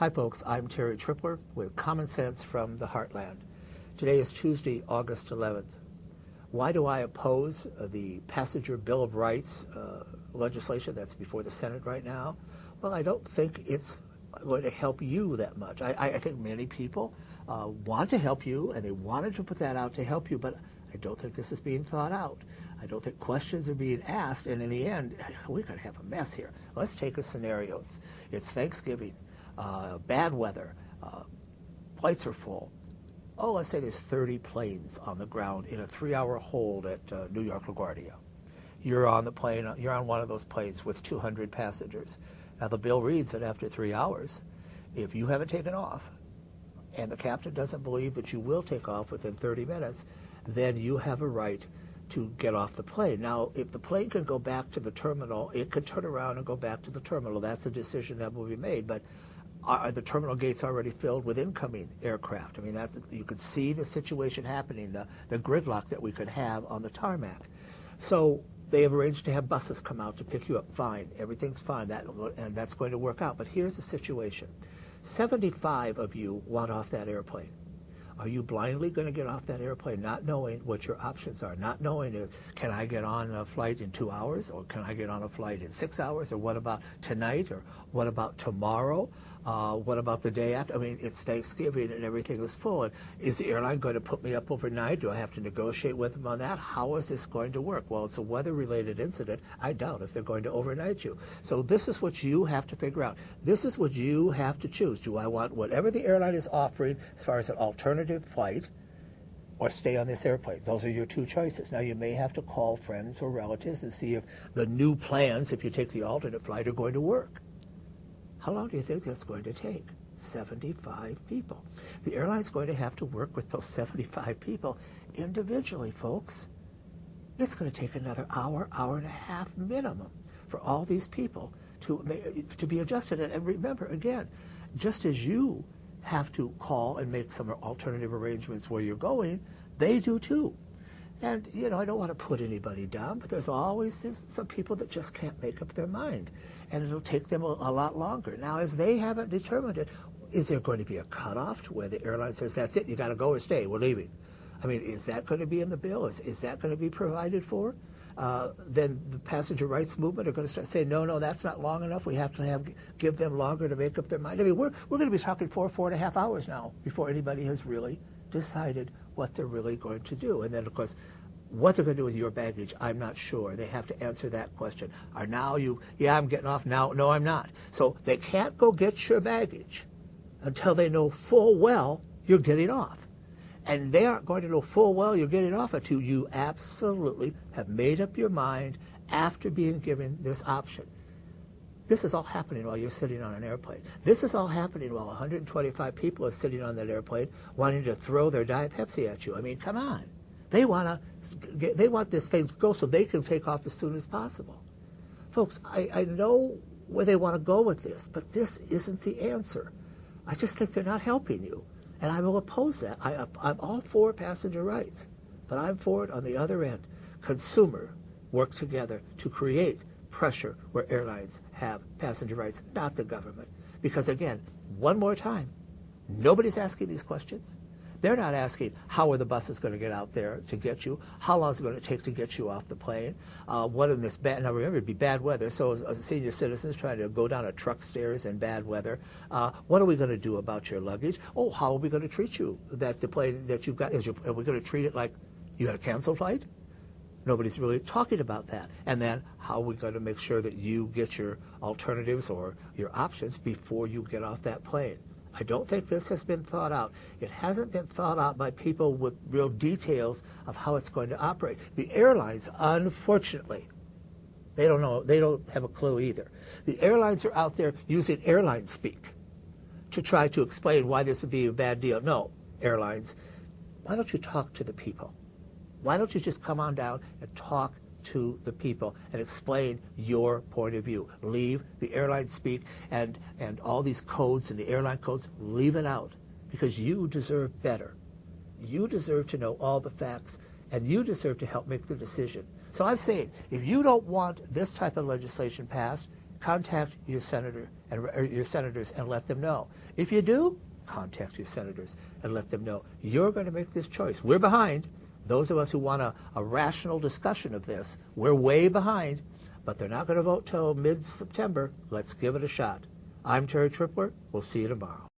Hi folks, I'm Terry Tripler with Common Sense from the Heartland. Today is Tuesday, August 11th. Why do I oppose the Passenger Bill of Rights legislation that's before the Senate right now? Well, I don't think it's going to help you that much. I think many people want to help you, and they wanted to put that out to help you, but I don't think this is being thought out. I don't think questions are being asked, and in the end, we're going to have a mess here. Let's take a scenario. It's Thanksgiving, bad weather, flights are full. Oh, let's say there's 30 planes on the ground in a 3-hour hold at New York LaGuardia. You're on the plane, you're on one of those planes with 200 passengers. Now the bill reads that after 3 hours, if you haven't taken off, and the captain doesn't believe that you will take off within 30 minutes, then you have a right to get off the plane. Now, if the plane can go back to the terminal, it could turn around and go back to the terminal. That's a decision that will be made. But are the terminal gates already filled with incoming aircraft? I mean, you could see the situation happening, the gridlock that we could have on the tarmac. So they have arranged to have buses come out to pick you up. Fine, everything's fine, and that's going to work out. But here's the situation. 75 of you want off that airplane. Are you blindly going to get off that airplane not knowing what your options are? Not knowing is, can I get on a flight in 2 hours? Or can I get on a flight in 6 hours? Or what about tonight? Or what about tomorrow? What about the day after? I mean, it's Thanksgiving and everything is full. And is the airline going to put me up overnight? Do I have to negotiate with them on that? How is this going to work? Well, it's a weather-related incident. I doubt if they're going to overnight you. So this is what you have to figure out. This is what you have to choose. Do I want whatever the airline is offering as far as an alternative flight, or stay on this airplane? Those are your two choices. Now, you may have to call friends or relatives and see if the new plans, if you take the alternate flight, are going to work. How long do you think that's going to take? 75 people. The airline's going to have to work with those 75 people individually, folks. It's going to take another hour, hour and a half minimum for all these people to be adjusted. And remember, again, just as you have to call and make some alternative arrangements where you're going, they do too. And, you know, I don't want to put anybody down, but there's some people that just can't make up their mind. And it'll take them a lot longer. Now, as they haven't determined it, is there going to be a cutoff to where the airline says, that's it, you got to go or stay, we're leaving? I mean, is that going to be in the bill? Is that going to be provided for? Then the passenger rights movement are going to start saying, no, that's not long enough. We have to give them longer to make up their mind. I mean, we're going to be talking 4.5 hours now before anybody has really decided what they're really going to do. And then, of course, what they're going to do with your baggage, I'm not sure. They have to answer that question. Yeah, I'm getting off now. No, I'm not. So they can't go get your baggage until they know full well you're getting off. And they aren't going to know full well you're getting off until you absolutely have made up your mind after being given this option. This is all happening while you're sitting on an airplane. This is all happening while 125 people are sitting on that airplane wanting to throw their Diet Pepsi at you. I mean, come on. They want this thing to go so they can take off as soon as possible. Folks, I know where they want to go with this, but this isn't the answer. I just think they're not helping you. And I will oppose that. I'm all for passenger rights, but I'm for it on the other end. Consumer work together to create pressure where airlines have passenger rights, not the government. Because again, one more time, nobody's asking these questions. They're not asking, how are the buses going to get out there to get you? How long is it going to take to get you off the plane? What in this bad, now remember, it'd be bad weather, so as senior citizens trying to go down a truck stairs in bad weather, what are we going to do about your luggage? Oh, how are we going to treat you? That the plane that you've got, are we going to treat it like you had a canceled flight? Nobody's really talking about that. And then how are we going to make sure that you get your alternatives or your options before you get off that plane? I don't think this has been thought out. It hasn't been thought out by people with real details of how it's going to operate. The airlines, unfortunately, they don't know. They don't have a clue either. The airlines are out there using airline speak to try to explain why this would be a bad deal. No, airlines, why don't you talk to the people? Why don't you just come on down and talk to the people and explain your point of view? Leave the airline speak and all these codes and the airline codes, leave it out, because you deserve better. You deserve to know all the facts, and you deserve to help make the decision. So I'm saying, if you don't want this type of legislation passed, contact your senator or your senators and let them know. If you do, contact your senators and let them know. You're going to make this choice. We're behind. Those of us who want a rational discussion of this, we're way behind, but they're not going to vote till mid-September. Let's give it a shot. I'm Terry Tripler. We'll see you tomorrow.